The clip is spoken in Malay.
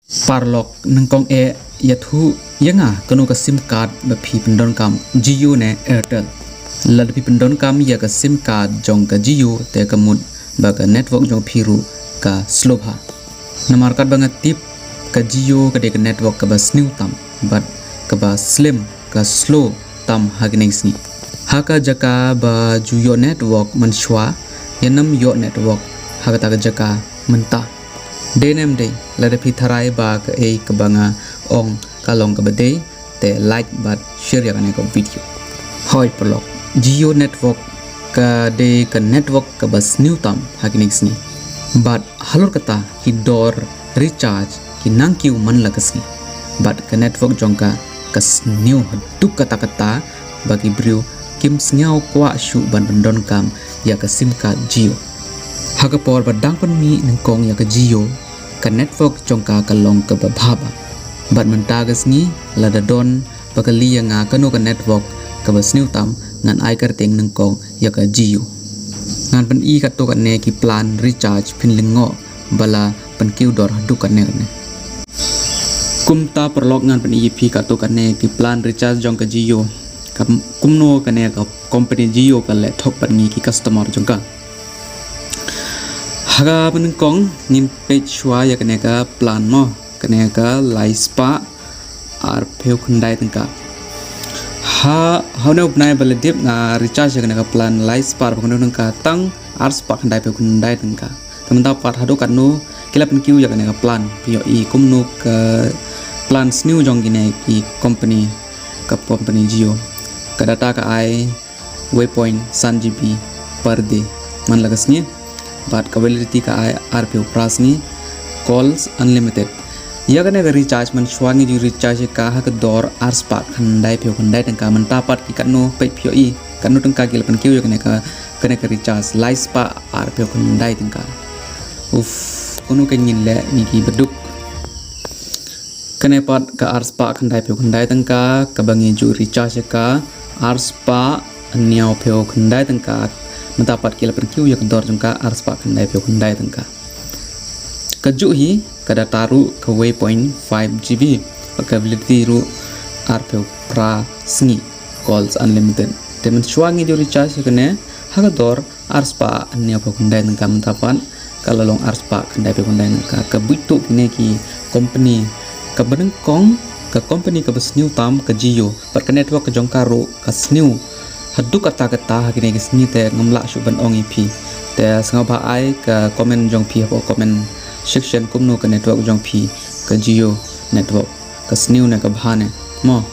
parlok nengkong yathu yanga kanu ka sim card ba phi pendon kam Jio ne Airtel lad phi pendon kam ya ka sim card jong ka Jio te ka mut ba ka network jong phiru ka slow ha namar card ba ngatip ka Jio ka de ka network ka ba snew tam but ka ba slim ka slow tam hagning sni haka jaka ba Jio network manshwa yanam yo network haka ta jaka menta denem day la de pitharai ba ka e ka banga ong kalong ka bade te like but share ya ka video hoi prolog Jio network ka de ka network ka bas new tam hakinik sni but halor kata ki door recharge ki nangkiu man lagasni but ka network jongka ka new Haduh kata bagi brio kim sngau kwa shu ban bandon kam ya ka sim card Jio haga por badang pan mi nengkong ya ka Jio ka network jongka ka long ka bababa but mentagas ni lada don bakali yang kanu ka network ka bas new tam ngan ai karteng nengkong ya ka Jio ngan pen I ka to Katne ki plan recharge pin lingo bala Pynkiew dor Haduh Katne kumta perlok ngan pen I pi ka to Katne ki plan recharge jong ka Jio kumno Katne ka company Jio ka laptop pan ni ki customer jongka haga penengkong nin page shwa ya Katne ka plan mo Katne ka lai spa ar peu khandai tengka ha haune upnai baledip na recharge Katne ka plan lai spa ar pangno tengka tang ar spa khandai peu khandai tengka temen pat Haduh Katno kila Pynkiew ya Katne ka plan pio I kumno ka plan snew jong gine ki company Jio ka data ka ai waypoint 1 GB per day man lagasni but ka validity ka ai rp pras ni calls unlimited ya Katne ka recharge man shwangi di recharge ka ha ka dor ar spa khandai pyo khandai tangka man ta pat ki Katno pe pyo I Katno tangka ki Pynkiew ya Katne ka recharge lai spa ar pyo khandai tangka uf kono ka nyin le ni ki beduk Katne pat ka ar spa khandai pyo khandai tangka ka bangi ju recharge ka ar spa niaw pyo khandai tangka mendapat kila Pynkiew ya kendor jengka ar spa khandai pyo khandai tangka kaju hi kada taru ke waypoint 5 GB ka validity ru ar pyo pra sngi calls unlimited temen shwangi di recharge Katne haga dor ar spa niaw pyo khandai tangka mendapat kalalong ar spa khandai pyo khandai tangka ka buitu kine ki company ka benengkong ka company ka basnew tam ka Jio par ka network ka jongka ro ka snew Haduh kata hakine ki sni te ngamla shu ban ong ip te sngap ba ai ka comment jong pi po comment section kumno ka network jong pi ka Jio network ka snew ne ka bhane mo